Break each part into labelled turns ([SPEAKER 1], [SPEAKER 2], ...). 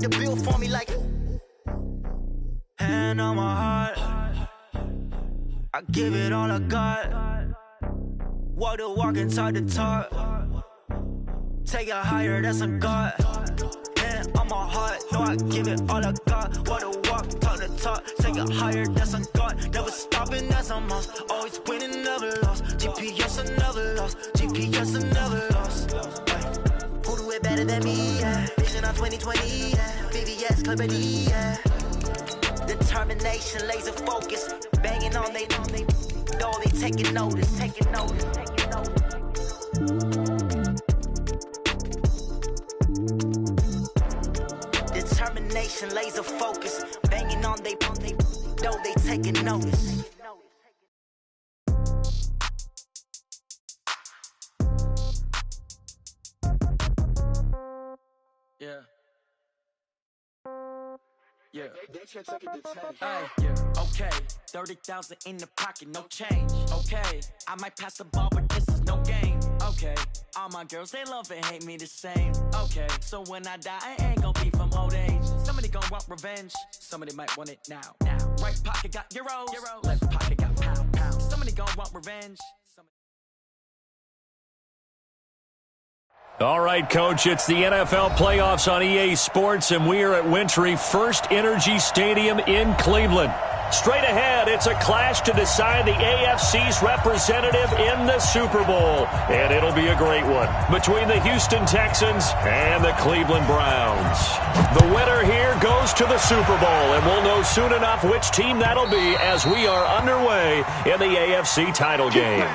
[SPEAKER 1] the bill for me like. Hand on my heart, I give it all I got. Walk the walk and talk the talk. Take it higher, that's a God. Hand on my heart, no, I give it all I got. Walk the walk, talk the talk. Take it higher, that's a God. Never stopping, that's a must. Always winning, never lost. GPS, I never lost. GPS, I never lost. Who do it better than me? Yeah. Vision on 2020. Yeah. VVS, Clarity. Yeah. Determination, laser focus, banging on they door, they taking notice. Determination, laser focus, banging on they door, they taking notice. Yeah. Yeah. Hey, yeah. Okay, 30,000 in the pocket, no change. Okay, I might pass the ball, but this is no game. Okay, all my girls, they love and hate me the same. Okay, so when I die, I ain't gon' be from old age. Somebody gon' want revenge, somebody might want it now. Right pocket got euros, left pocket got pound. Somebody gon' want revenge.
[SPEAKER 2] All right, Coach, it's the NFL playoffs on EA Sports, and we are at Wintry First Energy Stadium in Cleveland. Straight ahead, it's a clash to decide the AFC's representative in the Super Bowl, and it'll be a great one between the Houston Texans and the Cleveland Browns. The winner here goes to the Super Bowl, and we'll know soon enough which team that'll be as we are underway in the AFC title game.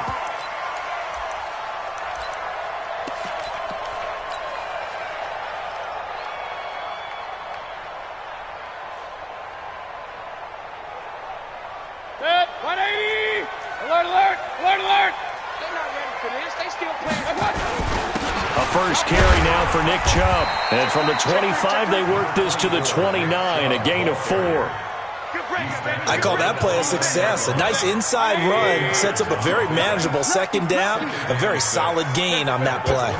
[SPEAKER 3] First carry now for Nick Chubb. And from the 25, they work this to the 29, a gain of 4.
[SPEAKER 4] I call that play a success. A nice inside run sets up a very manageable second down, a very solid gain on that play.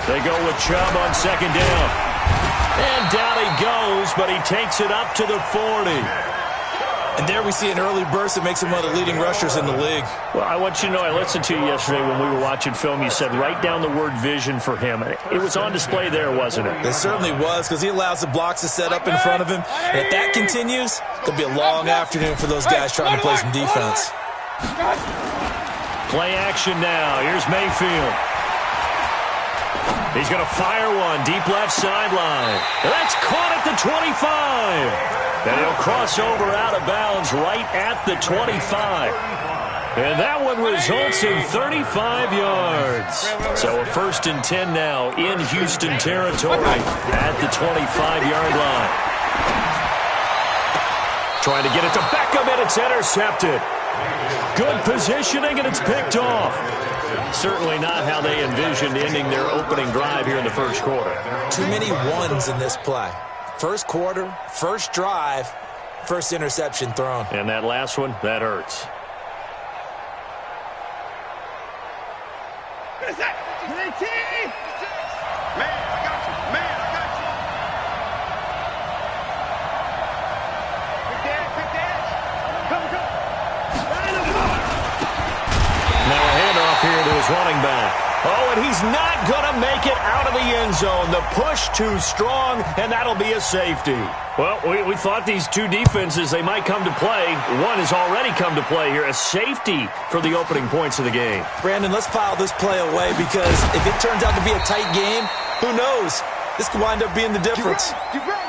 [SPEAKER 3] They go with Chubb on second down. And down he goes, but he takes it up to the 40.
[SPEAKER 4] And there we see an early burst that makes him one of the leading rushers in the league.
[SPEAKER 3] Well, I want you to know, I listened to you yesterday when we were watching film. You said write down the word vision for him. It was on display there, wasn't it?
[SPEAKER 4] It certainly was, because he allows the blocks to set up in front of him. And if that continues, it'll be a long afternoon for those guys trying to play some defense.
[SPEAKER 3] Play action now. Here's Mayfield. He's going to fire one deep left sideline. That's caught at the 25. And he'll cross over out of bounds right at the 25. And that one results in 35 yards. So a 1st and 10 now in Houston territory at the 25-yard line. Trying to get it to Beckham, and it's intercepted. Good positioning, and it's picked off. Certainly not how they envisioned ending their opening drive here in the first quarter.
[SPEAKER 4] Too many ones in this play. First quarter, first drive, first interception thrown.
[SPEAKER 3] And that last one, that hurts.
[SPEAKER 5] Man, I got you. Good dash. Come.
[SPEAKER 3] Now a handoff here to his running back. Oh, and he's not going to make it out of the end zone. The push too strong, and that'll be a safety. Well, we thought these two defenses, they might come to play. One has already come to play here. A safety for the opening points of the game.
[SPEAKER 4] Brandon, let's pile this play away, because if it turns out to be a tight game, who knows? This could wind up being the difference.
[SPEAKER 5] You ready?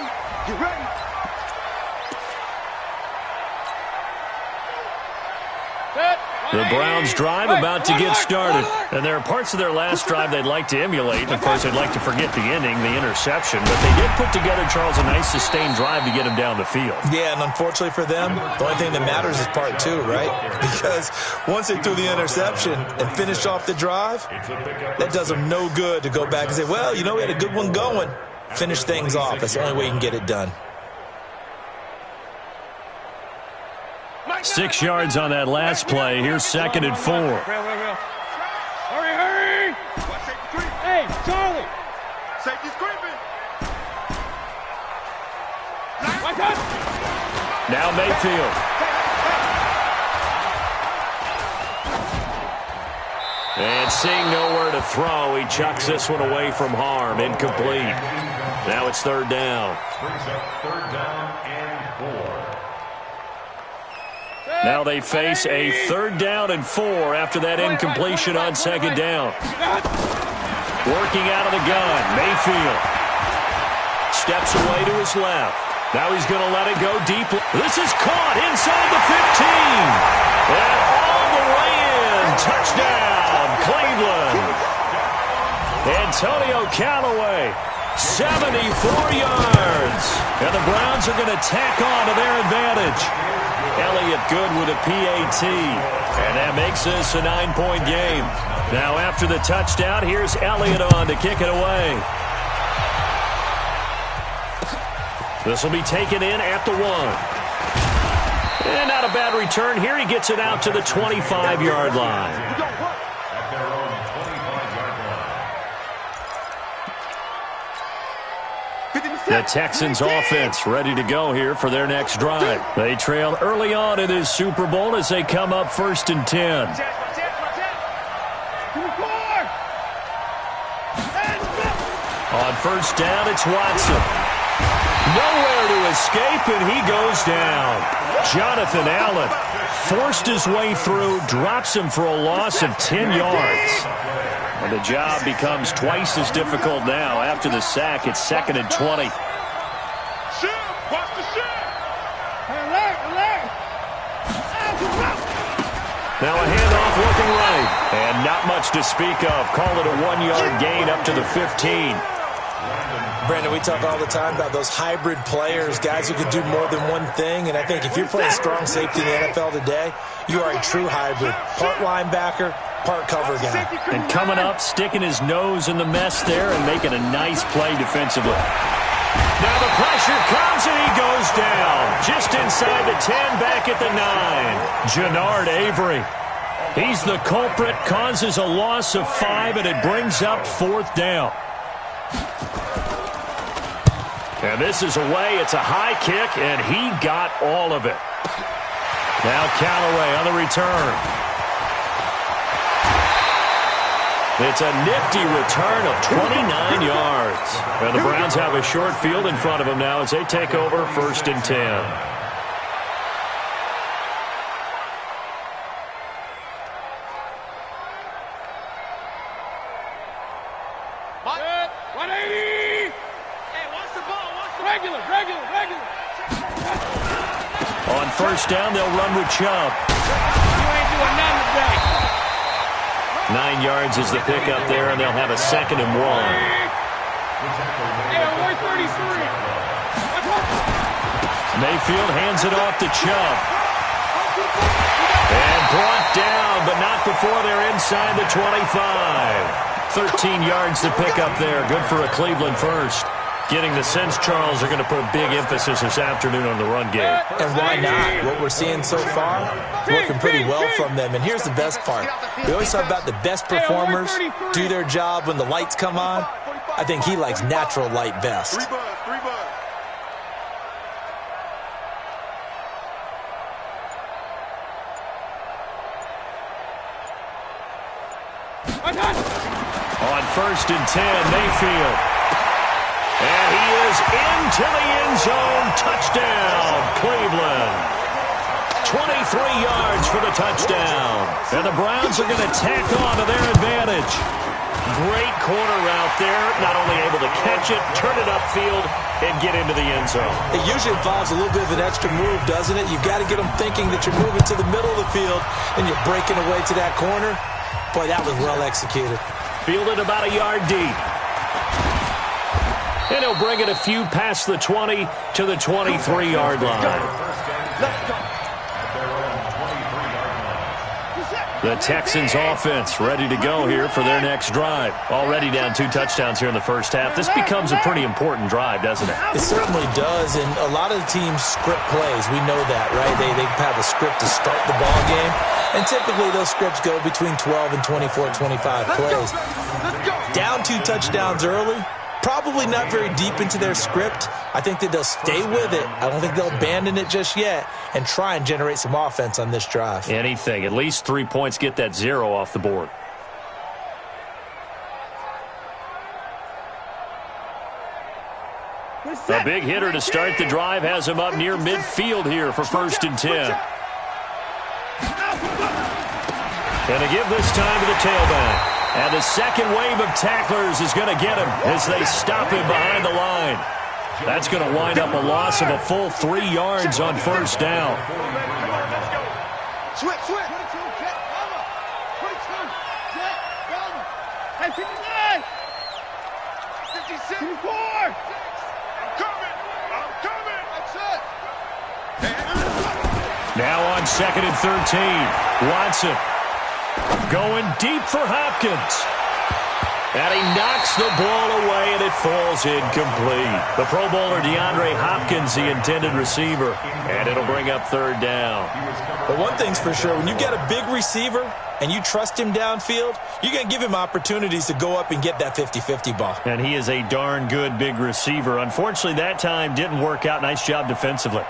[SPEAKER 2] The Browns drive about to get started. And there are parts of their last drive they'd like to emulate. Of course, they'd like to forget the ending, the interception. But they did put together, Charles, a nice sustained drive to get him down the field.
[SPEAKER 4] Yeah, and unfortunately for them, the only thing that matters is part 2, right? Because once they threw the interception and finished off the drive, that does them no good to go back and say, well, we had a good one going. Finish things off. That's the only way you can get it done.
[SPEAKER 2] 6 yards on that last play. Here's 2nd and 4.
[SPEAKER 5] Hurry! Hey, Charlie! Safety's creeping!
[SPEAKER 2] Now Mayfield. And seeing nowhere to throw, he chucks this one away from harm. Incomplete. Now it's third down.
[SPEAKER 3] Third down and 4.
[SPEAKER 2] Now they face a 3rd down and 4 after that incompletion on 2nd down. Working out of the gun, Mayfield. Steps away to his left. Now he's going to let it go deep. This is caught inside the 15. And all the way in. Touchdown, Cleveland. Antonio Callaway, 74 yards. And the Browns are going to tack on to their advantage. Elliott good with a PAT. And that makes this a 9-point game. Now after the touchdown, here's Elliott on to kick it away. This will be taken in at the 1. And not a bad return here. He gets it out to the 25-yard line.
[SPEAKER 3] At their own 25-yard line.
[SPEAKER 2] The Texans offense ready to go here for their next drive. They trail early on in this Super Bowl as they come up 1st and 10. On 1st down, it's Watson. Nowhere to escape, and he goes down. Jonathan Allen forced his way through, drops him for a loss of 10 yards. And the job becomes twice as difficult now. After the sack, it's 2nd and 20. Now a handoff looking right. And not much to speak of. Call it a 1-yard gain up to the 15.
[SPEAKER 4] Brandon, we talk all the time about those hybrid players, guys who can do more than one thing. And I think if you're playing strong safety in the NFL today, you are a true hybrid. Part linebacker, part cover guy.
[SPEAKER 2] And coming up, sticking his nose in the mess there and making a nice play defensively. Now the pressure comes and he goes down. Just inside the 10, back at the 9. Jannard Avery. He's the culprit, causes a loss of 5, and it brings up 4th down. And this is away. It's a high kick, and he got all of it. Now Callaway on the return. It's a nifty return of 29 yards. And the Browns have a short field in front of them now as they take over 1st and 10. On 1st down, they'll run with Chubb.
[SPEAKER 5] You ain't doing nothing today.
[SPEAKER 2] 9 yards is the pickup there, and they'll have a 2nd and 1. Mayfield hands it off to Chubb. And brought down, but not before they're inside the 25. 13 yards to pick up there. Good for a Cleveland first. Getting the sense, Charles, are going to put a big emphasis this afternoon on the run game.
[SPEAKER 4] And why not? What we're seeing so far, working pretty well from them. And here's the best part. We always talk about the best performers do their job when the lights come on. I think he likes natural light best.
[SPEAKER 2] On 1st and 10, Mayfield. And he is into the end zone. Touchdown, Cleveland. 23 yards for the touchdown. And the Browns are going to tack on to their advantage. Great corner route there. Not only able to catch it, turn it upfield, and get into the end zone.
[SPEAKER 4] It usually involves a little bit of an extra move, doesn't it? You've got to get them thinking that you're moving to the middle of the field and you're breaking away to that corner. Boy, that was well executed.
[SPEAKER 2] Fielded about a yard deep. And he'll bring it a few past the 20 to the 23-yard line. The Texans offense ready to go here for their next drive. Already down 2 touchdowns here in the first half. This becomes a pretty important drive, doesn't it?
[SPEAKER 4] It certainly does, and a lot of the teams script plays. We know that, right? They have a script to start the ball game, and typically those scripts go between 12 and 24, 25 plays. Down 2 touchdowns early, probably not very deep into their script, I think that they'll stay with it. I don't think they'll abandon it just yet and try and generate some offense on this drive.
[SPEAKER 2] Anything. At least 3 points, get that 0 off the board. A big hitter to start the drive has him up near midfield here for 1st and 10. And to give this time to the tailback. And the second wave of tacklers is going to get him as they stop him behind the line. That's going to wind up a loss of a full 3 yards on 1st down.
[SPEAKER 5] Switch. 22, jet, cover. 22, jet, cover. Hey, 59. 56. 54. I'm coming. That's it.
[SPEAKER 2] Now on 2nd and 13. Watson going deep for Hopkins. And he knocks the ball away, and it falls incomplete. The Pro Bowler DeAndre Hopkins, the intended receiver. And it'll bring up 3rd down.
[SPEAKER 4] But one thing's for sure, when you got a big receiver and you trust him downfield, you're going to give him opportunities to go up and get that 50-50 ball.
[SPEAKER 2] And he is a darn good big receiver. Unfortunately, that time didn't work out. Nice job defensively.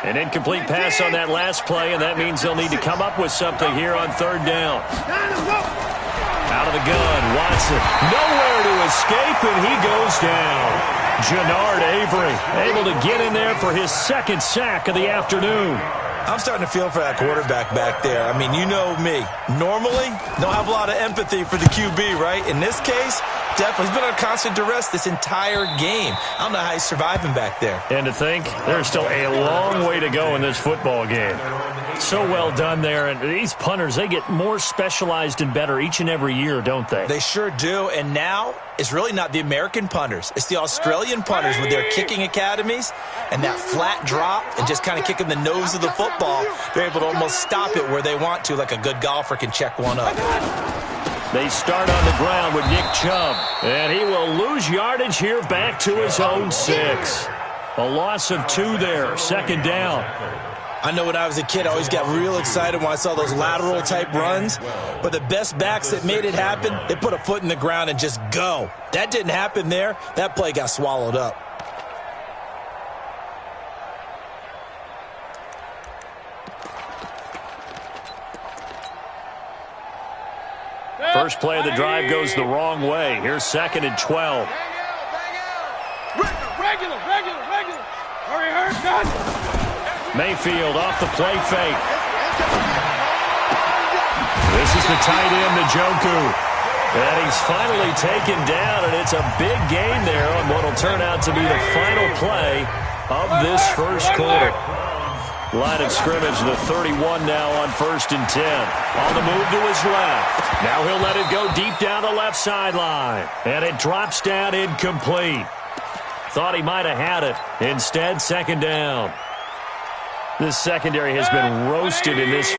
[SPEAKER 2] An incomplete pass on that last play, and that means they'll need to come up with something here on 3rd down. Out of the gun, Watson, nowhere to escape, and he goes down. Jannard Avery able to get in there for his 2nd sack of the afternoon.
[SPEAKER 4] I'm starting to feel for that quarterback back there. I mean, you know me. Normally, don't have a lot of empathy for the QB, right? In this case, definitely. He's been on constant duress this entire game. I don't know how he's surviving back there.
[SPEAKER 2] And to think, there's still a long way to go in this football game. So well done there. And these punters, they get more specialized and better each and every year, don't they?
[SPEAKER 4] They sure do. And now, it's really not the American punters. It's the Australian punters with their kicking academies and that flat drop and just kind of kicking the nose of the football. They're able to almost stop it where they want to, like a good golfer can check one up.
[SPEAKER 2] They start on the ground with Nick Chubb. And he will lose yardage here back to his own 6. A loss of 2 there, 2nd down.
[SPEAKER 4] I know when I was a kid, I always got real excited when I saw those lateral-type runs. But the best backs that made it happen, they put a foot in the ground and just go. That didn't happen there. That play got swallowed up.
[SPEAKER 2] First play of the drive goes the wrong way. Here's 2nd and 12.
[SPEAKER 5] Regular. Hurry, cut.
[SPEAKER 2] Mayfield off the play fake. This is the tight end, Njoku. And he's finally taken down, and it's a big gain there on what will turn out to be the final play of this first quarter. Line of scrimmage, the 31 now on 1st and 10. On the move to his left. Now he'll let it go deep down the left sideline. And it drops down incomplete. Thought he might have had it. Instead, 2nd down. This secondary has been roasted in this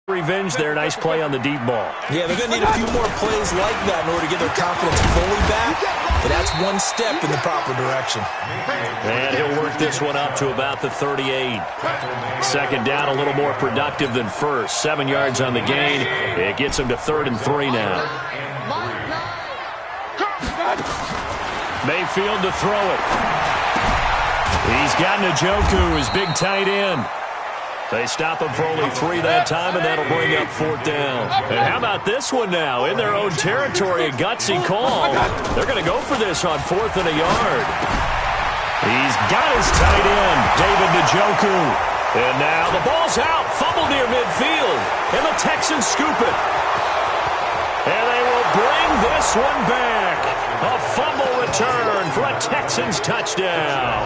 [SPEAKER 2] revenge there. Nice play on the deep ball.
[SPEAKER 4] Yeah, they're going to need a few more plays like that in order to get their confidence fully back. But that's one step in the proper direction.
[SPEAKER 2] And he'll work this one up to about the 38. 2nd down, a little more productive than first. 7 yards on the gain. It gets him to 3rd and 3 now. Mayfield to throw it. He's got Njoku, his big tight end. They stop him for only 3 that time, and that'll bring up 4th down. And how about this one now? In their own territory, a gutsy call. They're going to go for this on 4th and a yard. He's got his tight end, David Njoku. And now the ball's out, fumbled near midfield, and the Texans scoop it. And they will bring this one back. A fumble return for a Texans touchdown.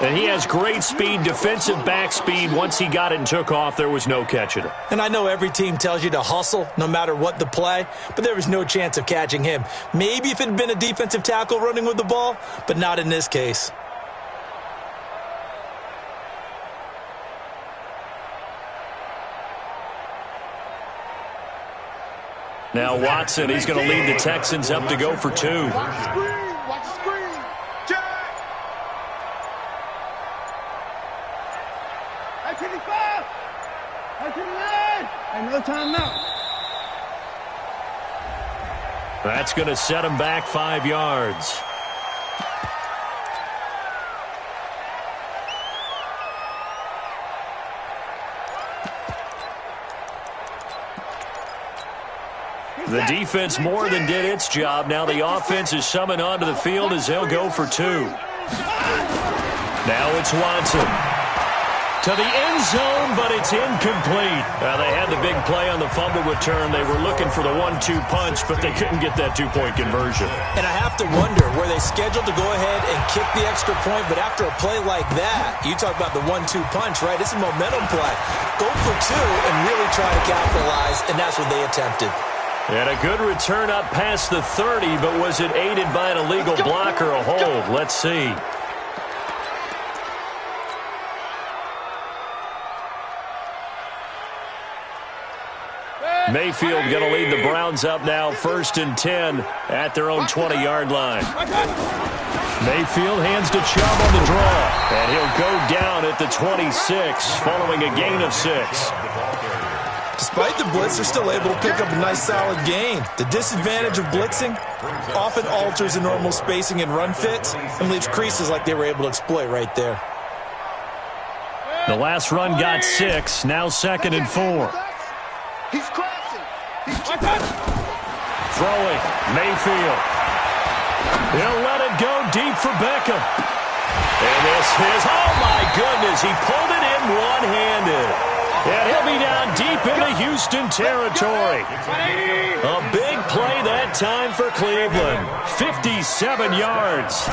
[SPEAKER 2] And he has great speed, defensive back speed. Once he got it and took off, there was no catching it.
[SPEAKER 4] And I know every team tells you to hustle no matter what the play, but there was no chance of catching him. Maybe if it had been a defensive tackle running with the ball, but not in this case.
[SPEAKER 2] Now Watson, he's going to lead the Texans up to go for 2.
[SPEAKER 5] Watch the screen. Jack. 55. 59. And no timeout.
[SPEAKER 2] That's going to set him back 5 yards. The defense more than did its job. Now the offense is summoned onto the field as they'll go for 2. Now it's Watson. To the end zone, but it's incomplete. They had the big play on the fumble return. They were looking for the 1-2 punch, but they couldn't get that 2-point conversion.
[SPEAKER 4] And I have to wonder, were they scheduled to go ahead and kick the extra point, but after a play like that, you talk about the 1-2 punch, right? It's a momentum play. Go for 2 and really try to capitalize, and that's what they attempted.
[SPEAKER 2] And a good return up past the 30, but was it aided by an illegal block or a hold? Let's see. Mayfield going to lead the Browns up now, 1st and 10 at their own 20-yard line. Mayfield hands to Chubb on the draw, and he'll go down at the 26 following a gain of 6.
[SPEAKER 4] Despite the blitz, they're still able to pick up a nice solid gain. The disadvantage of blitzing often alters the normal spacing and run fits and leaves creases like they were able to exploit right there.
[SPEAKER 2] The last run got 6, now 2nd and 4.
[SPEAKER 5] He's crashing.
[SPEAKER 2] Throwing, Mayfield. He'll let it go deep for Beckham. And this is, oh my goodness, he pulled it in one-handed. And he'll be down deep into Houston territory. A big play that time for Cleveland. 57 yards.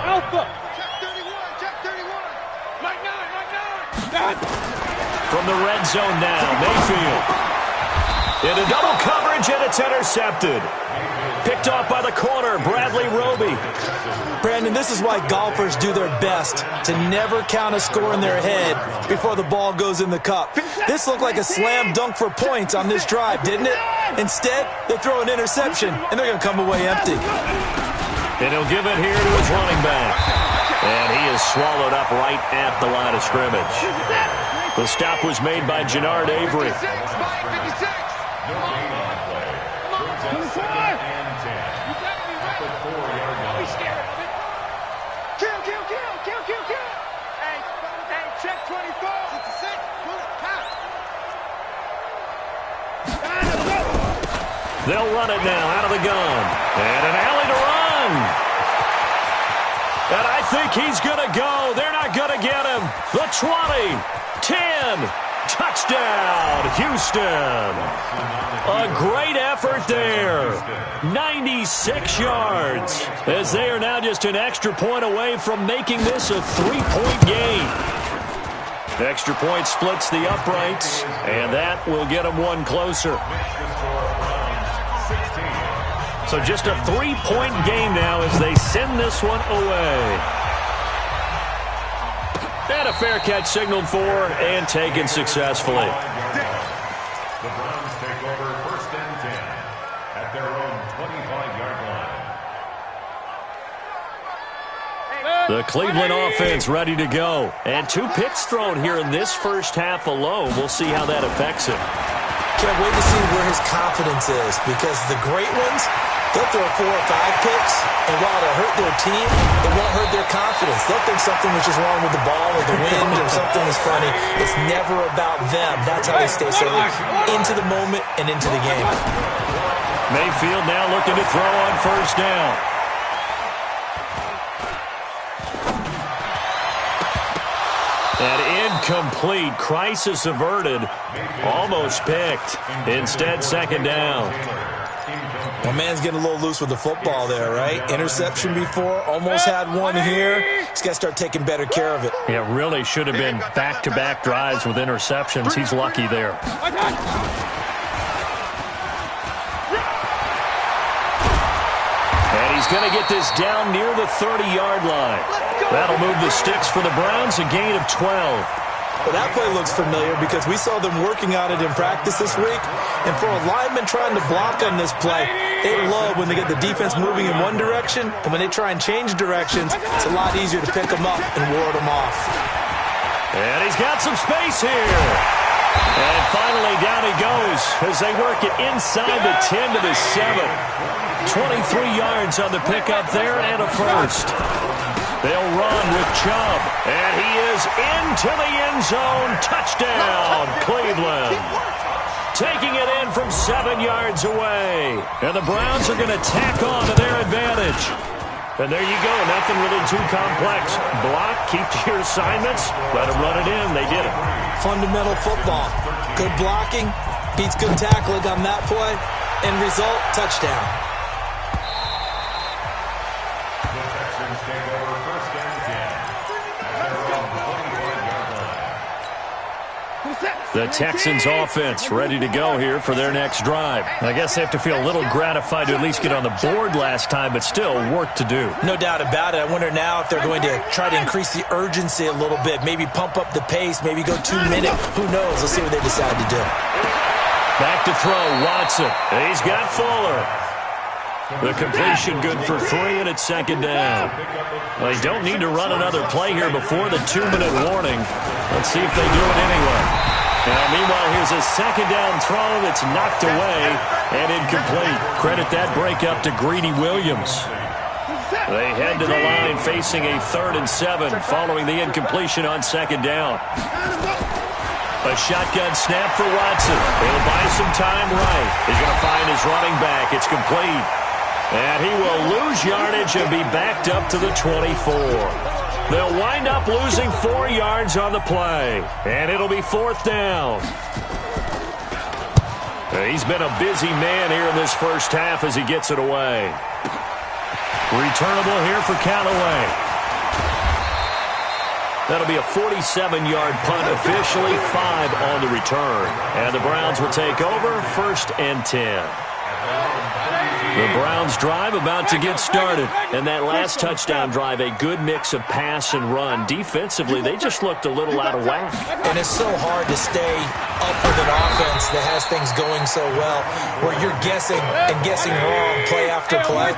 [SPEAKER 5] Alpha. Check 31. Mike 9.
[SPEAKER 2] From the red zone now, Mayfield. Into double coverage, and it's intercepted. Picked off by the corner, Bradley Roby.
[SPEAKER 4] Brandon, this is why golfers do their best to never count a score in their head before the ball goes in the cup. This looked like a slam dunk for points on this drive, didn't it? Instead, they throw an interception, and they're going to come away empty.
[SPEAKER 2] And he'll give it here to his running back. And he is swallowed up right at the line of scrimmage. The stop was made by Jannard Avery. They'll run it now out of the gun. And an alley to run. And I think he's going to go. They're not going to get him. The 20, 10, touchdown, Houston. A great effort there. 96 yards. As they are now just an extra point away from making this a 3-point game. Extra point splits the uprights, and that will get them one closer. So just a 3-point game now as they send this one away. And a fair catch signaled for and taken successfully.
[SPEAKER 3] The Browns take over 1st and 10 at their own 25-yard line.
[SPEAKER 2] The Cleveland offense ready to go. And 2 picks thrown here in this first half alone. We'll see how that affects him.
[SPEAKER 4] Can't wait to see where his confidence is, because the great ones, they'll throw 4 or 5 picks, and while it'll hurt their team, it won't hurt their confidence. They'll think something was just wrong with the ball or the wind or something is funny. It's never about them. That's how they stay so into the moment and into the game.
[SPEAKER 2] Mayfield now looking to throw on 1st down. And incomplete. Crisis averted. Almost picked. Instead, 2nd down.
[SPEAKER 4] Well, man's getting a little loose with the football there, right? Interception before, almost had one here. He's got to start taking better care of it.
[SPEAKER 2] Yeah, really should have been back-to-back drives with interceptions. He's lucky there. And he's going to get this down near the 30-yard line. That'll move the sticks for the Browns, a gain of 12.
[SPEAKER 4] Well, that play looks familiar because we saw them working on it in practice this week. And for a lineman trying to block on this play, they love when they get the defense moving in one direction. And when they try and change directions, it's a lot easier to pick them up and ward them off.
[SPEAKER 2] And he's got some space here. And finally, down he goes as they work it inside the 10 to the 7. 23 yards on the pickup there and a first. They'll run with Chubb, and he is into the end zone. Touchdown, Cleveland. Taking it in from 7 yards away. And the Browns are going to tack on to their advantage. And there you go, nothing really too complex. Block, keep to your assignments, let them run it in. They did it.
[SPEAKER 4] Fundamental football. Good blocking, beats good tackling on that play. End result, touchdown.
[SPEAKER 2] The Texans offense ready to go here for their next drive. I guess they have to feel a little gratified to at least get on the board last time, but still work to do.
[SPEAKER 4] No doubt about it. I wonder now if they're going to try to increase the urgency a little bit, maybe pump up the pace, maybe go 2 minutes. Who knows? Let's see what they decide to do.
[SPEAKER 2] Back to throw, Watson. He's got Fuller. The completion good for 3, and it's second down. Well, they don't need to run another play here before the 2-minute warning. Let's see if they do it anyway. Now, meanwhile, here's a second down throw that's knocked away and incomplete. Credit that break up to Greedy Williams. They head to the line facing a 3rd and 7 following the incompletion on second down. A shotgun snap for Watson. He'll buy some time right. He's going to find his running back. It's complete. And he will lose yardage and be backed up to the 24. They'll wind up losing 4 yards on the play. And it'll be 4th down. He's been a busy man here in this first half as he gets it away. Returnable here for Callaway. That'll be a 47-yard punt, officially 5 on the return. And the Browns will take over, 1st and 10. The Browns drive about to get started. And that last touchdown drive, a good mix of pass and run. Defensively, they just looked a little out of whack.
[SPEAKER 4] And it's so hard to stay up with an offense that has things going so well, where you're guessing and guessing wrong play after play.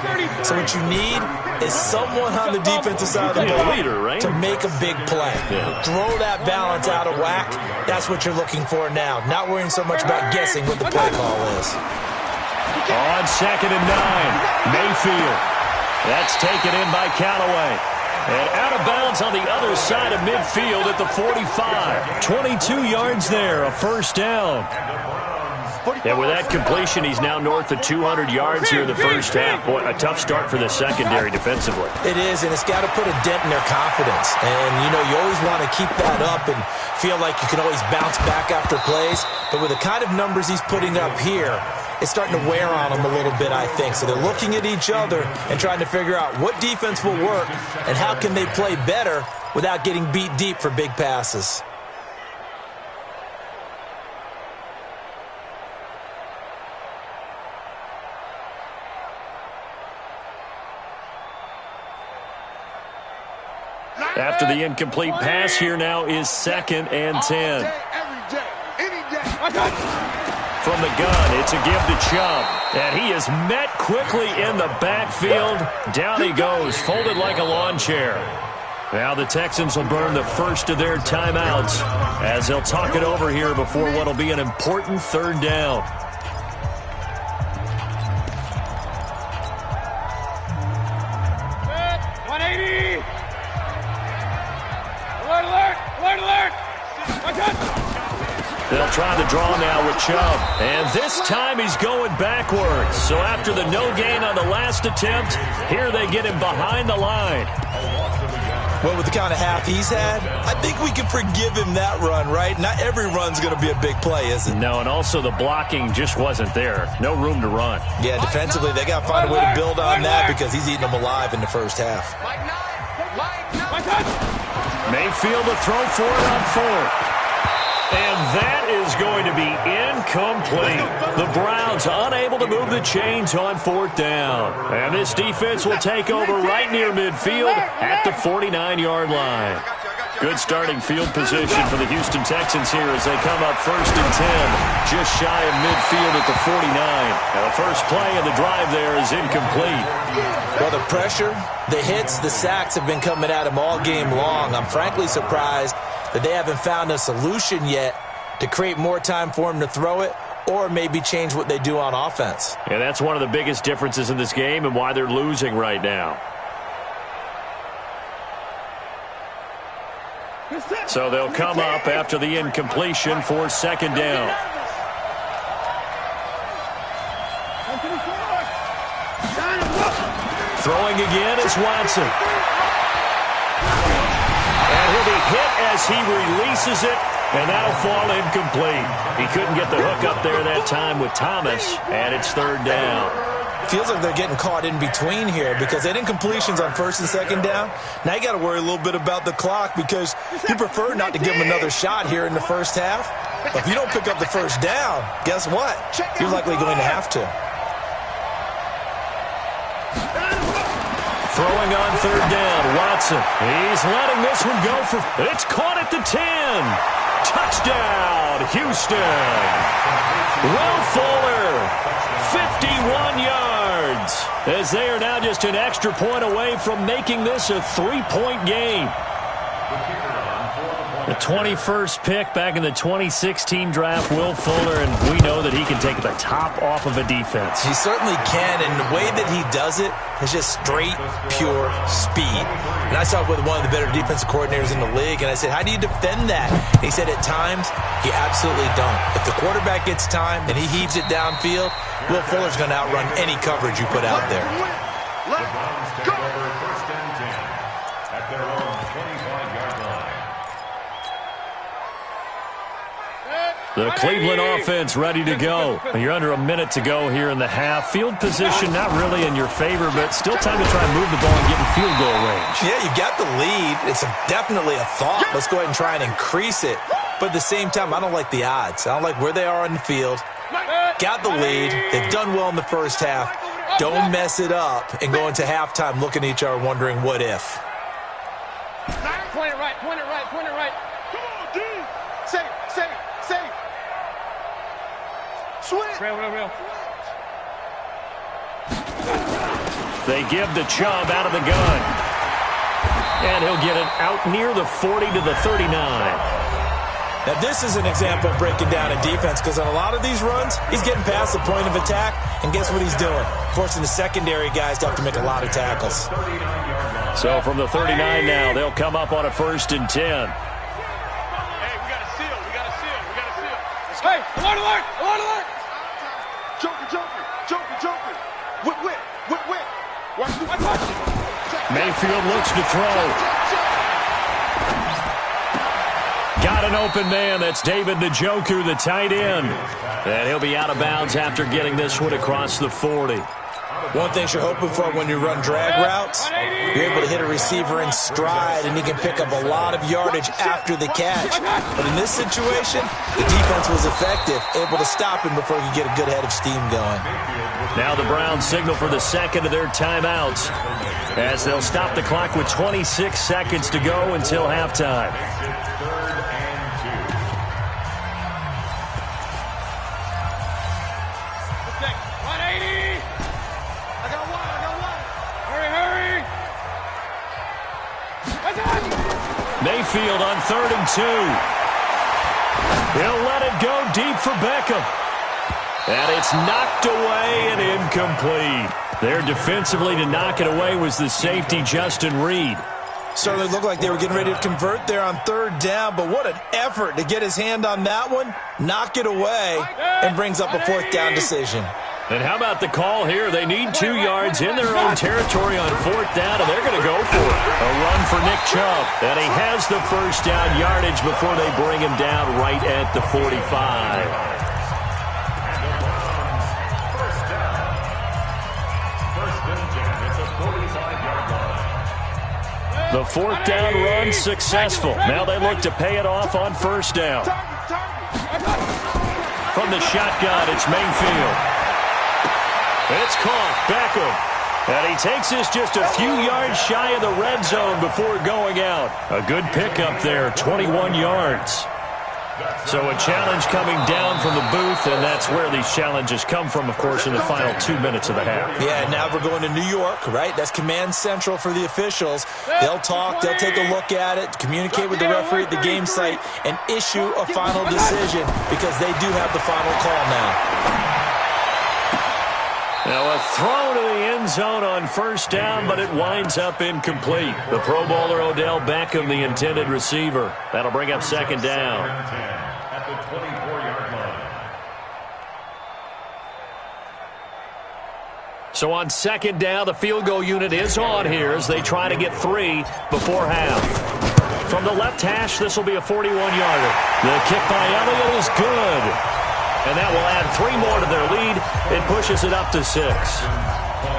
[SPEAKER 4] So what you need is someone on the defensive side of the ball to make a big play. Throw that balance out of whack. That's what you're looking for now. Not worrying so much about guessing what the play call is.
[SPEAKER 2] On 2nd and 9, Mayfield. That's taken in by Callaway. And out of bounds on the other side of midfield at the 45. 22 yards there, a first down. And with that completion, he's now north of 200 yards here in the first half. Boy, a tough start for the secondary defensively.
[SPEAKER 4] It is, and it's got to put a dent in their confidence. And, you know, you always want to keep that up and feel like you can always bounce back after plays. But with the kind of numbers he's putting up here, it's starting to wear on them a little bit, I think. So they're looking at each other and trying to figure out what defense will work and how can they play better without getting beat deep for big passes.
[SPEAKER 2] After the incomplete pass, here now is 2nd and 10. From the gun, it's a give to Chubb. And he is met quickly in the backfield. Down he goes, folded like a lawn chair. Now the Texans will burn the first of their timeouts as they'll talk it over here before what will be an important 3rd down. They'll try the draw now with Chubb. And this time he's going backwards. So after the no gain on the last attempt, here they get him behind the line.
[SPEAKER 4] Well, with the kind of half he's had, I think we can forgive him that run, right? Not every run's going to be a big play, is it?
[SPEAKER 2] No, and also the blocking just wasn't there. No room to run.
[SPEAKER 4] Yeah, defensively, they got to find a way to build on that because he's eating them alive in the first half.
[SPEAKER 2] Mayfield to throw for it on 4th. And that is going to be incomplete. The Browns unable to move the chains on 4th down. And this defense will take over right near midfield at the 49-yard line. Good starting field position for the Houston Texans here as they come up 1st and 10, just shy of midfield at the 49. And the first play of the drive there is incomplete.
[SPEAKER 4] Well, the pressure, the hits, the sacks have been coming at him all game long. I'm frankly surprised that they haven't found a solution yet to create more time for him to throw it, or maybe change what they do on offense.
[SPEAKER 2] And that's one of the biggest differences in this game and why they're losing right now. So they'll come up after the incompletion for second down. Throwing again is Watson. And he'll be hit as he releases it, and that'll fall incomplete. He couldn't get the hook up there that time with Thomas, and it's third down.
[SPEAKER 4] Feels like they're getting caught in between here because they did incompletions on first and second down. Now you got to worry a little bit about the clock because you prefer not to give them another shot here in the first half. But if you don't pick up the first down, guess what? You're likely going to have to.
[SPEAKER 2] Throwing on third down, Watson. He's letting this one go for... It's caught at the 10. Touchdown, Houston. Will Fuller, 51 yards, as they are now just an extra point away from making this a 3-point game. The 21st pick back in the 2016 draft, Will Fuller, and we know that he can take the top off of a defense.
[SPEAKER 4] He certainly can, and the way that he does it is just straight, pure speed. And I talked with one of the better defensive coordinators in the league, and I said, how do you defend that? And he said, at times, you absolutely don't. If the quarterback gets time and he heaves it downfield, Will Fuller's going to outrun any coverage you put out there.
[SPEAKER 5] Let's go.
[SPEAKER 6] First and 10 at their own 25-yard line.
[SPEAKER 2] The Cleveland offense ready to go. You're under a minute to go here in the half. Field position not really in your favor, but still time to try and move the ball and get in field goal range.
[SPEAKER 4] Yeah, you got the lead. It's definitely a thought. Let's go ahead and try and increase it. But at the same time, I don't like the odds. I don't like where they are on the field. Got the lead. They've done well in the first half. Don't mess it up and go into halftime looking at each other wondering what if.
[SPEAKER 5] Point it right, point it right, point it right. Come on, dude. Say. Switch. Real.
[SPEAKER 2] They give the Chubb out of the gun. And he'll get it out near the 40 to the 39.
[SPEAKER 4] Now, this is an example of breaking down a defense because on a lot of these runs, he's getting past the point of attack, and guess what he's doing? Forcing the secondary guys to have to make a lot of tackles.
[SPEAKER 2] So from the 39 now, they'll come up on a first and 10.
[SPEAKER 5] Hey, we got a seal. Hey, alert. Joker. Whip.
[SPEAKER 2] Mayfield looks to throw. Got an open man. That's David Njoku, the tight end. And he'll be out of bounds after getting this one across the 40.
[SPEAKER 4] One thing you're hoping for when you run drag routes, you're able to hit a receiver in stride, and he can pick up a lot of yardage after the catch. But in this situation, the defense was effective, able to stop him before he could get a good head of steam going.
[SPEAKER 2] Now the Browns signal for the second of their timeouts as they'll stop the clock with 26 seconds to go until halftime. Mayfield on 3rd and 2. He'll let it go deep for Beckham. And it's knocked away and incomplete. There defensively to knock it away was the safety, Justin Reed.
[SPEAKER 4] Certainly looked like they were getting ready to convert there on 3rd down, but what an effort to get his hand on that one, knock it away, and brings up a 4th down decision.
[SPEAKER 2] And how about the call here? They need 2 yards in their own territory on 4th down, and they're going to go for it. A run for Nick Chubb. And he has the first down yardage before they bring him down right at the 45. The 4th down run successful. Now they look to pay it off on 1st down. From the shotgun, it's Mayfield. It's caught. Beckham. And he takes this just a few yards shy of the red zone before going out. A good pickup there, 21 yards. So a challenge coming down from the booth, and that's where these challenges come from, of course, in the final 2 minutes of the half.
[SPEAKER 4] Yeah, now we're going to New York, right? That's command central for the officials. They'll talk, they'll take a look at it, communicate with the referee at the game site, and issue a final decision because they do have the final call now.
[SPEAKER 2] Now a throw to the end zone on first down, but it winds up incomplete. The Pro Bowler Odell Beckham, the intended receiver. That'll bring up second down.
[SPEAKER 6] At the 24-yard line.
[SPEAKER 2] So on second down, the field goal unit is on here as they try to get 3 before half. From the left hash, this will be a 41-yarder. The kick by Elliott is good. And that will add 3 more to their lead. It pushes it up to 6.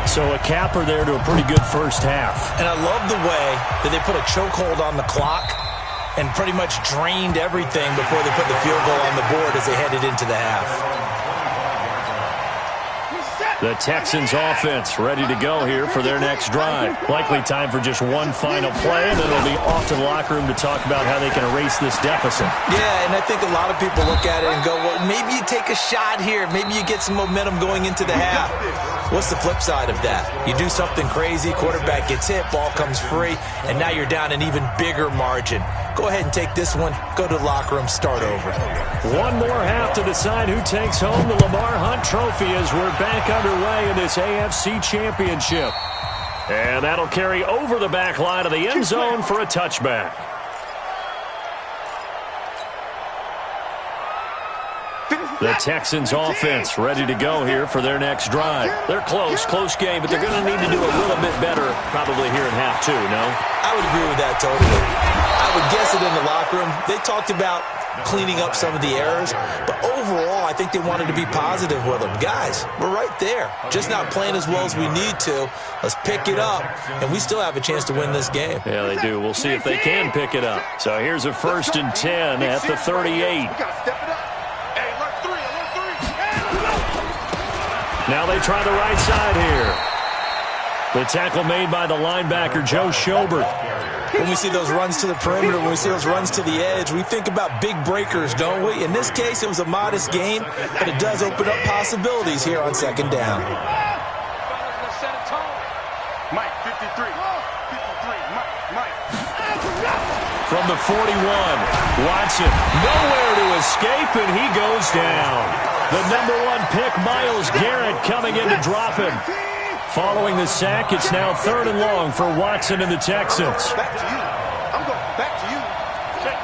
[SPEAKER 2] So a capper there to a pretty good first half.
[SPEAKER 4] And I love the way that they put a chokehold on the clock and pretty much drained everything before they put the field goal on the board as they headed into the half.
[SPEAKER 2] The Texans offense ready to go here for their next drive. Likely time for just one final play, and then they'll be off to the locker room to talk about how they can erase this deficit.
[SPEAKER 4] Yeah, and I think a lot of people look at it and go, well, maybe you take a shot here. Maybe you get some momentum going into the half. What's the flip side of that? You do something crazy, quarterback gets hit, ball comes free, and now you're down an even bigger margin. Go ahead and take this one, go to the locker room, start over.
[SPEAKER 2] One more half to decide who takes home the Lamar Hunt Trophy as we're back underway in this AFC Championship. And that'll carry over the back line of the end zone for a touchback. The Texans offense ready to go here for their next drive. They're close game, but they're going to need to do a little bit better probably here in half 2, no?
[SPEAKER 4] I would agree with that totally. I would guess it in the locker room. They talked about cleaning up some of the errors, but overall I think they wanted to be positive with them. Guys, we're right there. Just not playing as well as we need to. Let's pick it up, and we still have a chance to win this game.
[SPEAKER 2] Yeah, they do. We'll see if they can pick it up. So here's a 1st and 10 at the 38. Now they try the right side here. The tackle made by the linebacker, Joe Schobert.
[SPEAKER 4] When we see those runs to the perimeter, when we see those runs to the edge, we think about big breakers, don't we? In this case, it was a modest gain, but it does open up possibilities here on second down.
[SPEAKER 5] Mike, 53. 53, Mike.
[SPEAKER 2] From the 41, Watson, nowhere to escape, and he goes down. The number 1 pick, Myles Garrett, coming in to drop him. Following the sack, it's now 3rd and long for Watson and the Texans.
[SPEAKER 5] Back to you. I'm going back to you. Check.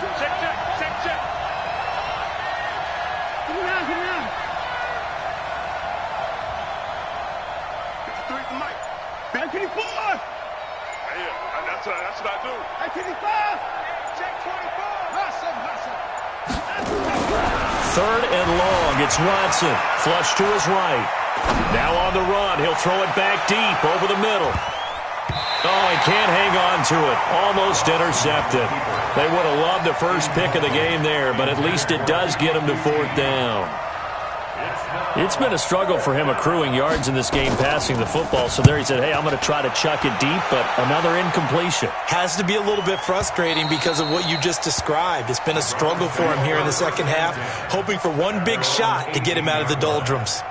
[SPEAKER 5] Come on. 53 to Mike. 54. Yeah, that's what I do. 55. Check 24. Hustle.
[SPEAKER 2] 3rd and long. It's Watson. Flush to his right. Now on the run. He'll throw it back deep over the middle. Oh, he can't hang on to it. Almost intercepted. They would have loved the first pick of the game there, but at least it does get him to 4th down. It's been a struggle for him accruing yards in this game passing the football. So there he said, hey, I'm going to try to chuck it deep, but another incompletion.
[SPEAKER 4] Has to be a little bit frustrating because of what you just described. It's been a struggle for him here in the second half, hoping for one big shot to get him out of the doldrums.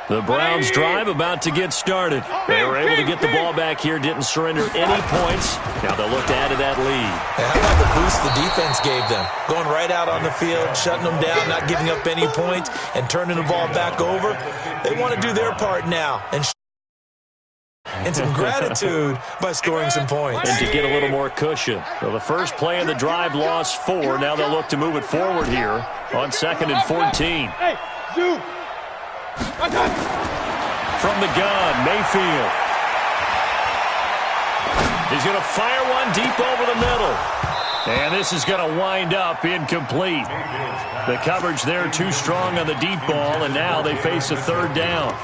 [SPEAKER 2] The Browns drive about to get started. They were able to get the ball back here, didn't surrender any points. Now they'll look to add to that lead.
[SPEAKER 4] How about the boost the defense gave them? Going right out on the field, shutting them down, not giving up any points, and turning the ball back over. They want to do their part now and some gratitude by scoring some points.
[SPEAKER 2] And to get a little more cushion. So the first play of the drive lost 4. Now they'll look to move it forward here on 2nd and 14.
[SPEAKER 5] Hey, Zoo.
[SPEAKER 2] From the gun, Mayfield. He's going to fire one deep over the middle. And this is going to wind up incomplete. The coverage there too strong on the deep ball, and now they face a 3rd down.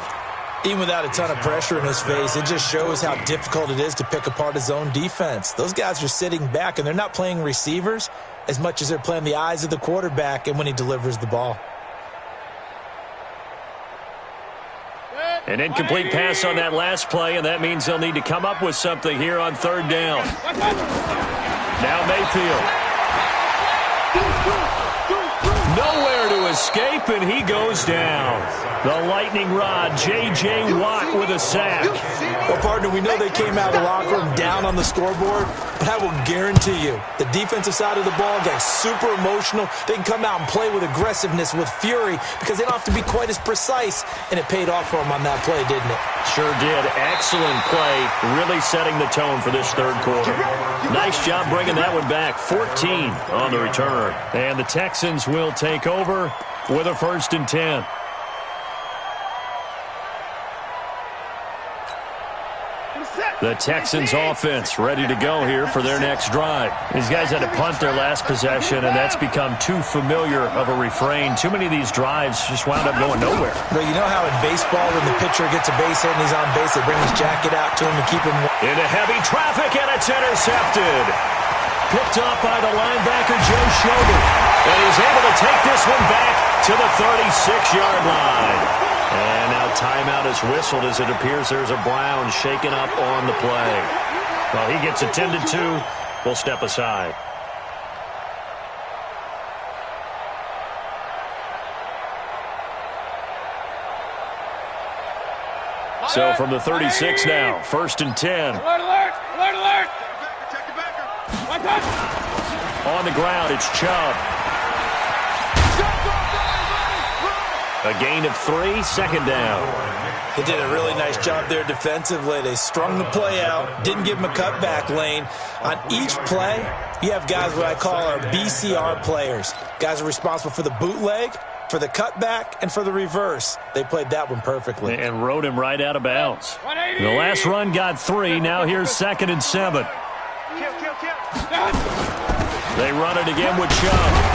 [SPEAKER 4] Even without a ton of pressure in his face, it just shows how difficult it is to pick apart his own defense. Those guys are sitting back, and they're not playing receivers as much as they're playing the eyes of the quarterback and when he delivers the ball.
[SPEAKER 2] An incomplete pass on that last play, and that means they'll need to come up with something here on 3rd down. Now Mayfield. Nowhere to escape, and he goes down. The lightning rod, J.J. Watt with a sack.
[SPEAKER 4] Well, partner, we know they came out of the locker room down on the scoreboard, but I will guarantee you the defensive side of the ball got super emotional. They can come out and play with aggressiveness, with fury, because they don't have to be quite as precise, and it paid off for them on that play, didn't it?
[SPEAKER 2] Sure did. Excellent play, really setting the tone for this third quarter. Nice job bringing that one back. 14 on the return. And the Texans will take over with a 1st and 10. The Texans offense ready to go here for their next drive. These guys had to punt their last possession, and that's become too familiar of a refrain. Too many of these drives just wound up going nowhere.
[SPEAKER 4] But you know how in baseball, when the pitcher gets a base hit and he's on base, they bring his jacket out to him to keep him
[SPEAKER 2] into heavy traffic, and it's intercepted. Picked up by the linebacker, Joe Schobert. And he's able to take this one back to the 36-yard line. And now timeout is whistled as it appears there's a Brown shaken up on the play. Well, he gets attended to. We'll step aside. So from the 36 now, 1st and 10.
[SPEAKER 5] Alert, alert, alert, alert. Check your backer.
[SPEAKER 2] On the ground, it's Chubb. A gain of 3, 2nd down.
[SPEAKER 4] They did a really nice job there defensively. They strung the play out, didn't give him a cutback lane. On each play, you have guys what I call our BCR players. Guys are responsible for the bootleg, for the cutback, and for the reverse. They played that one perfectly.
[SPEAKER 2] And rode him right out of bounds. The last run got 3. Now here's 2nd and 7. They run it again with Chubb.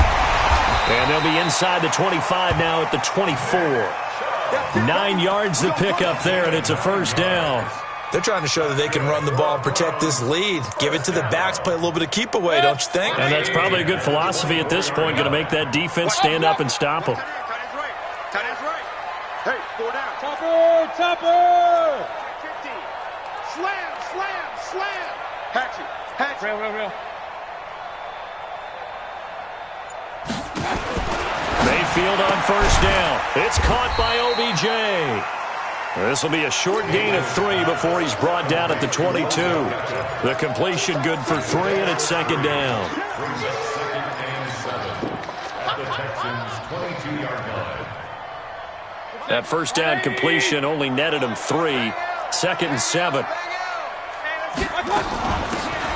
[SPEAKER 2] And they'll be inside the 25 now at the 24. 9 yards to pick up there, and it's a 1st down.
[SPEAKER 4] They're trying to show that they can run the ball and protect this lead. Give it to the backs, play a little bit of keep away, don't you think?
[SPEAKER 2] And that's probably a good philosophy at this point, going to make that defense stand up and stop them.
[SPEAKER 5] Tight end's right. Hey, 4 down. Topper, topper. 50. Slam, slam, slam. Hatchet, hatchet. Real.
[SPEAKER 2] Mayfield on 1st down. It's caught by OBJ. This will be a short gain of 3 before he's brought down at the 22. The completion good for 3, and it's 2nd down. That 1st down completion only netted him 3. 2nd and 7.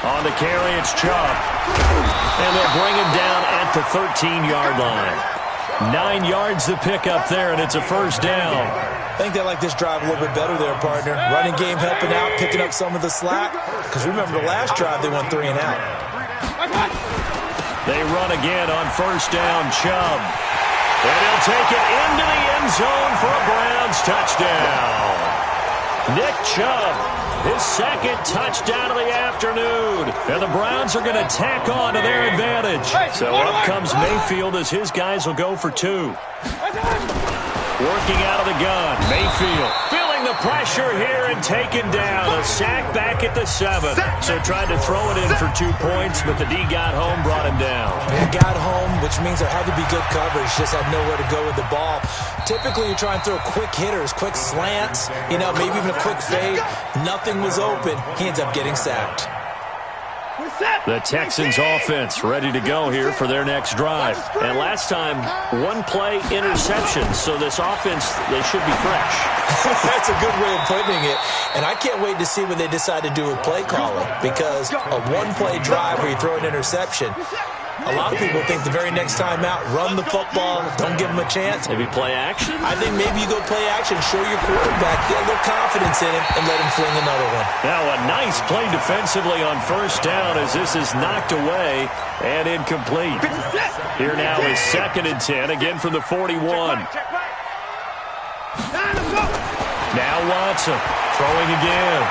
[SPEAKER 2] On the carry, it's Chubb. And they'll bring him down at the 13-yard line. 9 yards to pick up there, and it's a 1st down.
[SPEAKER 4] I think they like this drive a little bit better there, partner. Running game helping out, picking up some of the slack. Because remember the last drive, they went 3 and out.
[SPEAKER 2] They run again on 1st down, Chubb. And he'll take it into the end zone for a Browns touchdown. Nick Chubb, his 2nd touchdown of the afternoon. And the Browns are going to tack on to their advantage. So up comes Mayfield as his guys will go for 2. Working out of the gun, Mayfield feeling the pressure here and taken down. A sack back at the 7. So tried to throw it in for 2 points, but the D got home, brought him down.
[SPEAKER 4] They got home, which means there had to be good coverage. Just had nowhere to go with the ball. Typically, you're trying to throw quick hitters, quick slants, maybe even a quick fade. Nothing was open. He ends up getting sacked.
[SPEAKER 2] The Texans offense ready to go here for their next drive. And last time, 1 play interception. So this offense, they should be fresh.
[SPEAKER 4] That's a good way of putting it. And I can't wait to see what they decide to do with play calling. Because a 1-play drive where you throw an interception, a lot of people think the very next time out, run the football, don't give them a chance.
[SPEAKER 2] Maybe play action?
[SPEAKER 4] I think maybe you go play action, show your quarterback, get a little confidence in him, and let him fling another one.
[SPEAKER 2] Now a nice play defensively on 1st down as this is knocked away and incomplete. Here now is 2nd and 10, again from the 41. Now Watson throwing again.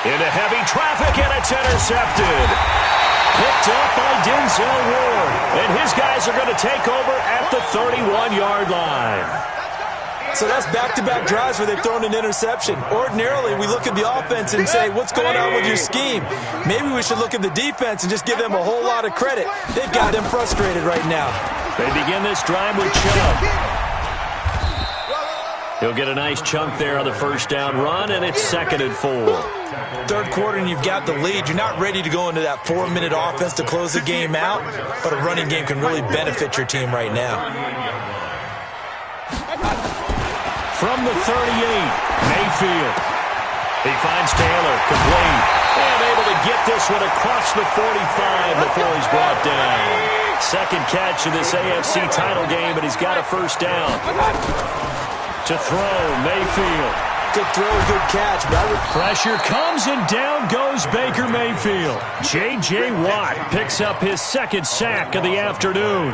[SPEAKER 2] Into heavy traffic, and it's intercepted. Picked up by Denzel Ward. And his guys are going to take over at the 31-yard line.
[SPEAKER 4] So that's back-to-back drives where they've thrown an interception. Ordinarily, we look at the offense and say, what's going on with your scheme? Maybe we should look at the defense and just give them a whole lot of credit. They've got them frustrated right now.
[SPEAKER 2] They begin this drive with Chubb. He'll get a nice chunk there on the first down run, and it's 2nd and 4.
[SPEAKER 4] Third quarter and you've got the lead. You're not ready to go into that 4-minute offense to close the game out, but a running game can really benefit your team right now.
[SPEAKER 2] From the 38, Mayfield. He finds Taylor, complete, and able to get this one across the 45 before he's brought down. Second catch of this AFC title game, and he's got a first down. To throw, Mayfield.
[SPEAKER 4] Good throw, good catch.
[SPEAKER 2] Pressure comes, and down goes Baker Mayfield. J.J. Watt picks up his second sack of the afternoon.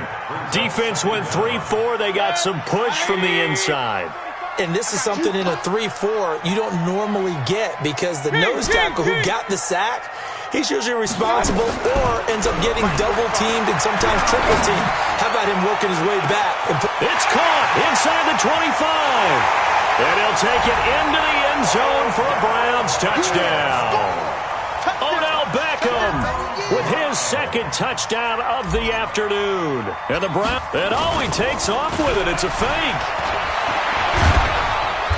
[SPEAKER 2] Defense went 3-4. They got some push from the inside.
[SPEAKER 4] And this is something in a 3-4 you don't normally get, because the nose tackle who got the sack, he's usually responsible or ends up getting double-teamed and sometimes triple-teamed. How about him working his way back?
[SPEAKER 2] It's caught inside the 25. And he'll take it into the end zone for a Browns touchdown. Odell Beckham with his second touchdown of the afternoon. And the Browns, and he takes off with it. It's a fake.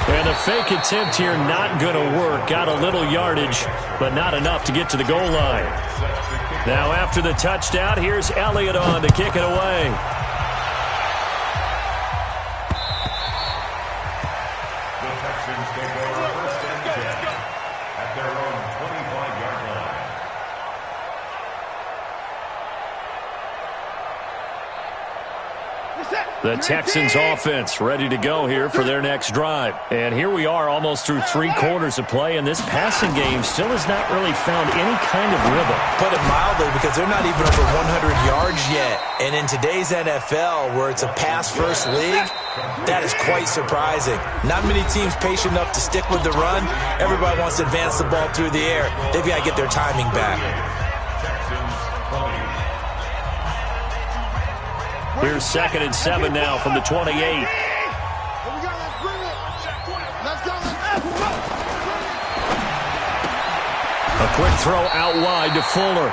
[SPEAKER 2] And the fake attempt here not going to work. Got a little yardage, but not enough to get to the goal line. Now after the touchdown, here's Elliott on to kick it away. The Texans offense ready to go here for their next drive. And here we are almost through 3 quarters of play, and this passing game still has not really found any kind of rhythm.
[SPEAKER 4] Put it mildly, because they're not even over 100 yards yet. And in today's NFL, where it's a pass-first league, that is quite surprising. Not many teams patient enough to stick with the run. Everybody wants to advance the ball through the air. They've got to get their timing back.
[SPEAKER 2] Here's 2nd and 7 now from the 28. A quick throw out wide to Fuller.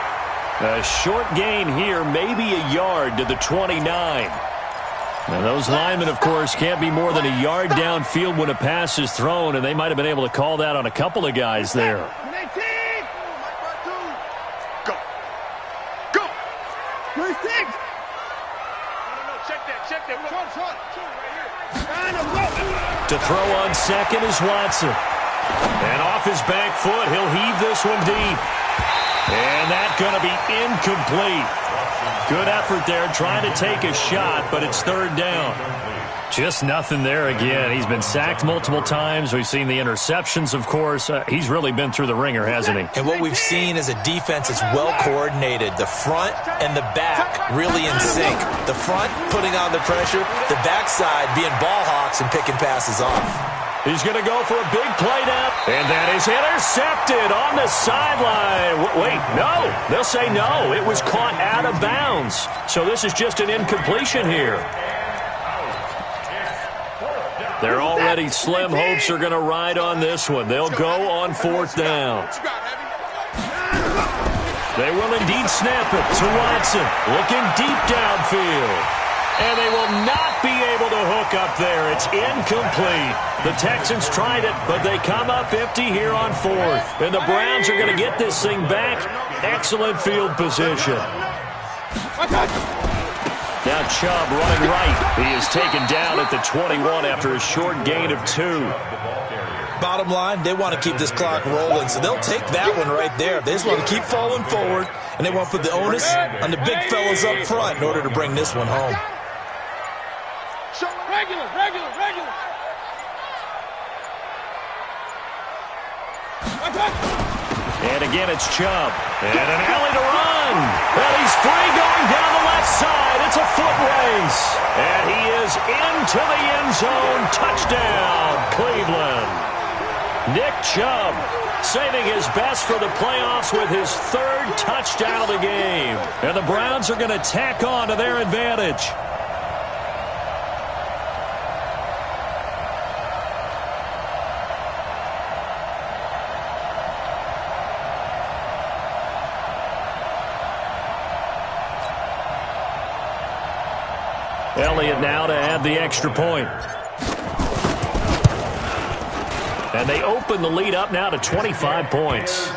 [SPEAKER 2] A short gain here, maybe a yard to the 29. Now those linemen, of course, can't be more than a yard downfield when a pass is thrown, and they might have been able to call that on a couple of guys there.
[SPEAKER 5] Go. Go. 26. Check that.
[SPEAKER 2] To throw on second is Watson. And off his back foot, he'll heave this one deep. And that's going to be incomplete. Good effort there trying to take a shot, but it's 3rd down. Just nothing there again. He's been sacked multiple times. We've seen the interceptions, of course. He's really been through the ringer, hasn't he?
[SPEAKER 4] And what we've seen is a defense that's well coordinated. The front and the back really in sync. The front putting on the pressure, the backside being ball hawks and picking passes off.
[SPEAKER 2] He's going to go for a big play now. And that is intercepted on the sideline. Wait, no. They'll say no. It was caught out of bounds. So this is just an incompletion here. Their already slim hopes are going to ride on this one. They'll go on 4th down. They will indeed snap it to Watson. Looking deep downfield. And they will not be able to hook up there. It's incomplete. The Texans tried it, but they come up empty here on 4th. And the Browns are going to get this thing back. Excellent field position. Now Chubb running right. He is taken down at the 21 after a short gain of 2.
[SPEAKER 4] Bottom line, they want to keep this clock rolling, so they'll take that one right there. They just want to keep falling forward, and they want to put the onus on the big fellas up front in order to bring this one home.
[SPEAKER 5] Regular.
[SPEAKER 2] And again, it's Chubb. And an alley to run. And he's free going down the left side. It's a foot race. And he is into the end zone. Touchdown, Cleveland. Nick Chubb saving his best for the playoffs with his 3rd touchdown of the game. And the Browns are going to tack on to their advantage. Elliott now to add the extra point. And they open the lead up now to 25 points.
[SPEAKER 6] Good.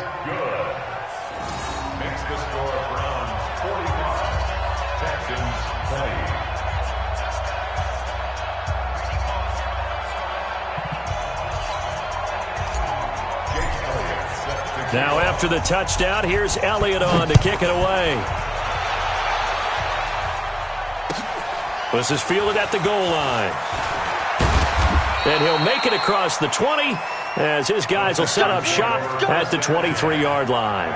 [SPEAKER 6] Makes the score Browns 45, Texans 20.
[SPEAKER 2] Now after the touchdown, here's Elliott on to kick it away. This is fielded at the goal line. And he'll make it across the 20 as his guys will set up shop at the 23-yard line.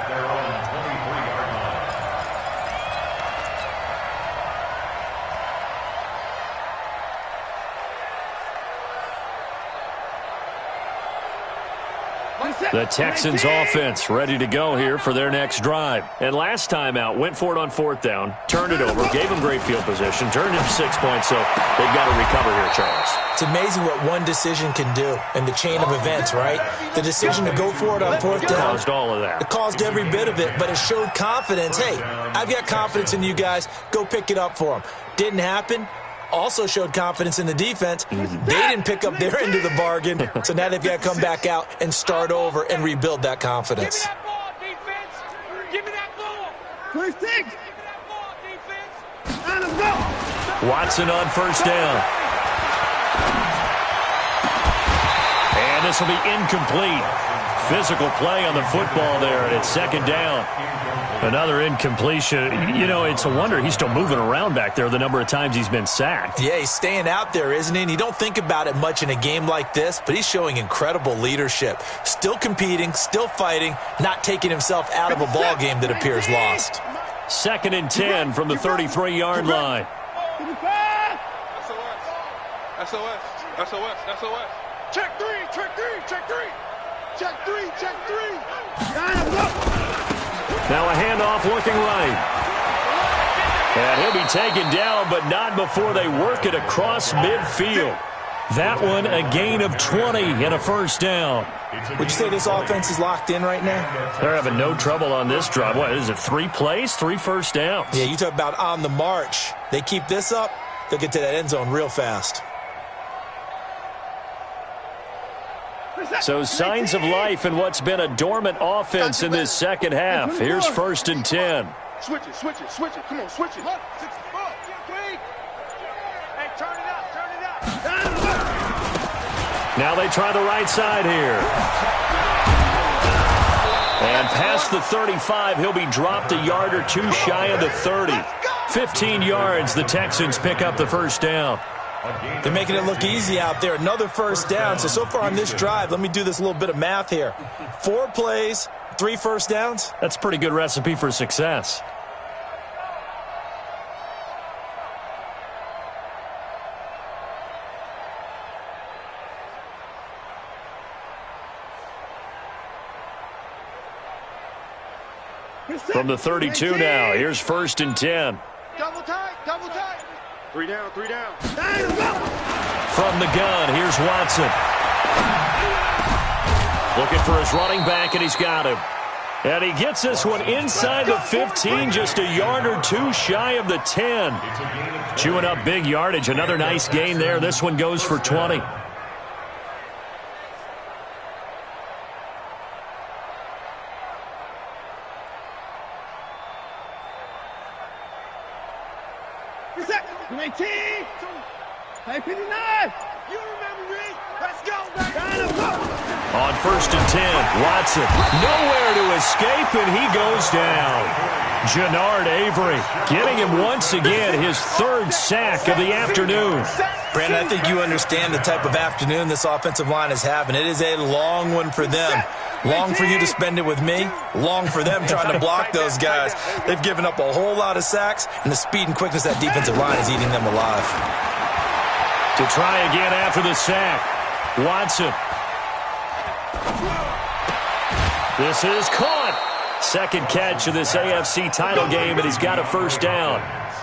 [SPEAKER 2] The Texans offense ready to go here for their next drive. And last time out, went for it on 4th down, turned it over, gave them great field position, turned it to 6 points, so they've got to recover here, Charles.
[SPEAKER 4] It's amazing what one decision can do in the chain of events, right? The decision to go for it on 4th down.
[SPEAKER 2] Caused all of that.
[SPEAKER 4] It caused every bit of it, but it showed confidence. Hey, I've got confidence in you guys. Go pick it up for them. Didn't happen. Also showed confidence in the defense. They didn't pick up their end of the bargain, so now they've got to come back out and start over and rebuild that confidence.
[SPEAKER 5] Give me that ball, defense. Give me that ball. First thing. Give me that ball, defense. Let him go.
[SPEAKER 2] Watson on 1st down. And this will be incomplete. Physical play on the football there, and it's 2nd down. Another incompletion. You know, it's a wonder he's still moving around back there the number of times he's been sacked.
[SPEAKER 4] Yeah, he's staying out there, isn't he? And you don't think about it much in a game like this, but he's showing incredible leadership. Still competing, still fighting, not taking himself out of a ball game that appears lost.
[SPEAKER 2] 2nd and 10 from the 33-yard line.
[SPEAKER 5] SOS. SOS. SOS. Check 3. Check 3. Check 3. Check 3. Check 3.
[SPEAKER 2] Now a handoff looking right. And he'll be taken down, but not before they work it across midfield. That one a gain of 20 and a 1st down.
[SPEAKER 4] Would you say this offense is locked in right now?
[SPEAKER 2] They're having no trouble on this drive. What is it, 3 plays, 3 first downs?
[SPEAKER 4] Yeah, you talk about on the march. They keep this up, they'll get to that end zone real fast.
[SPEAKER 2] So signs of life in what's been a dormant offense in this 2nd half. Here's 1st and 10.
[SPEAKER 5] Switch it, switch it, switch it. Come on, switch it. Hey, turn it up, turn it up.
[SPEAKER 2] Now they try the right side here. And past the 35, he'll be dropped a yard or 2 shy of the 30. 15 yards, the Texans pick up the 1st down.
[SPEAKER 4] They're making it look easy out there. Another 1st down. So far on this drive, let me do this little bit of math here. 4 plays, 3 first downs.
[SPEAKER 2] That's a pretty good recipe for success. From the 32 now, here's 1st and 10.
[SPEAKER 5] Double tight, double tight. 3 down, 3 down.
[SPEAKER 2] From the gun, here's Watson. Looking for his running back, and he's got him. And he gets this one inside the 15, just a yard or 2 shy of the 10. Chewing up big yardage. Another nice gain there. This one goes for 20. On 1st and 10, Watson nowhere to escape, and he goes down. Jannard Avery getting him once again his 3rd sack of the afternoon.
[SPEAKER 4] Brandon, I think you understand the type of afternoon this offensive line is having. It is a long one for them. Long for you to spend it with me. Long for them trying to block those guys. They've given up a whole lot of sacks, and the speed and quickness of that defensive line is eating them alive.
[SPEAKER 2] To try again after the sack, Watson. This is caught. 2nd catch of this AFC title game, and he's got a 1st down.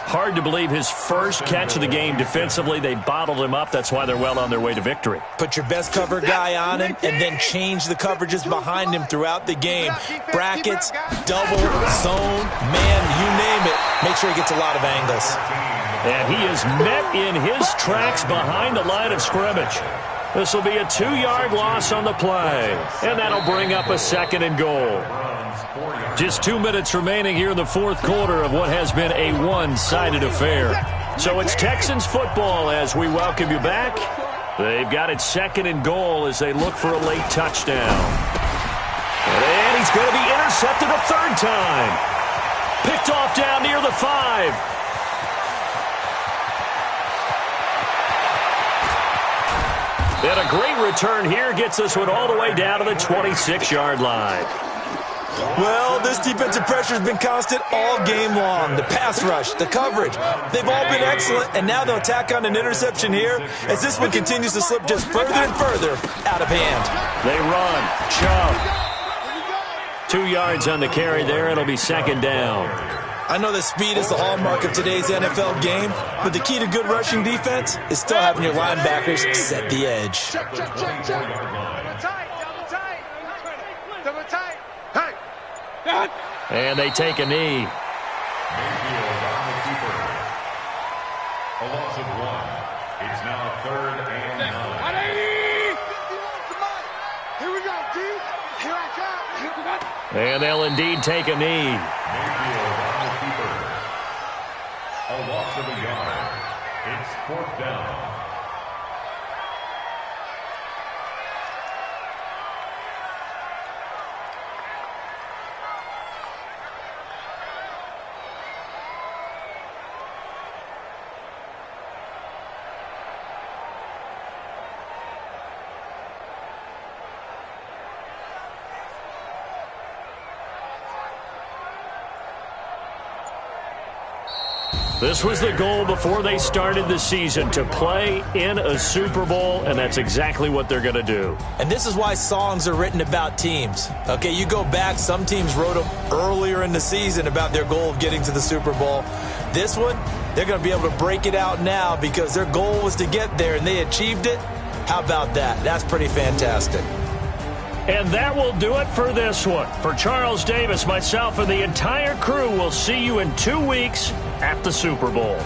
[SPEAKER 2] Hard to believe his 1st catch of the game defensively. They bottled him up. That's why they're well on their way to victory.
[SPEAKER 4] Put your best cover guy on him and then change the coverages behind him throughout the game. Brackets, double, zone, man, you name it. make sure he gets a lot of angles.
[SPEAKER 2] And he is met in his tracks behind the line of scrimmage. This will be a 2-yard loss on the play, and that'll bring up a 2nd and goal. Just 2 minutes remaining here in the fourth quarter of what has been a one-sided affair. So it's Texans football as we welcome you back. They've got it 2nd and goal as they look for a late touchdown. And he's going to be intercepted a 3rd time. Picked off down near the 5. And a great return here gets this one all the way down to the 26-yard line.
[SPEAKER 4] Well, this defensive pressure has been constant all game long. The pass rush, the coverage, they've all been excellent, and now they'll tack on an interception here as this one continues to slip just further and further out of hand.
[SPEAKER 2] They run. Chubb. 2 yards on the carry there. It'll be 2nd down.
[SPEAKER 4] I know that speed is the hallmark of today's NFL game, but the key to good rushing defense is still having your linebackers set the edge.
[SPEAKER 5] Check. Double tight. Double tight. Hey.
[SPEAKER 2] And they take a knee.
[SPEAKER 6] Mayfield on the keeper. A loss of 1. It's now 3rd and 9.
[SPEAKER 5] Here we go, D. Here I come.
[SPEAKER 2] And they'll indeed take a knee.
[SPEAKER 6] Mayfield on the keeper. A loss of a yard. It's 4th down.
[SPEAKER 2] This was the goal before they started the season, to play in a Super Bowl, and that's exactly what they're going to do.
[SPEAKER 4] And this is why songs are written about teams. Okay, you go back, some teams wrote them earlier in the season about their goal of getting to the Super Bowl. This one, they're going to be able to break it out now because their goal was to get there, and they achieved it. How about that? That's pretty fantastic.
[SPEAKER 2] And that will do it for this one. For Charles Davis, myself, and the entire crew, we'll see you in 2 weeks at the Super Bowl.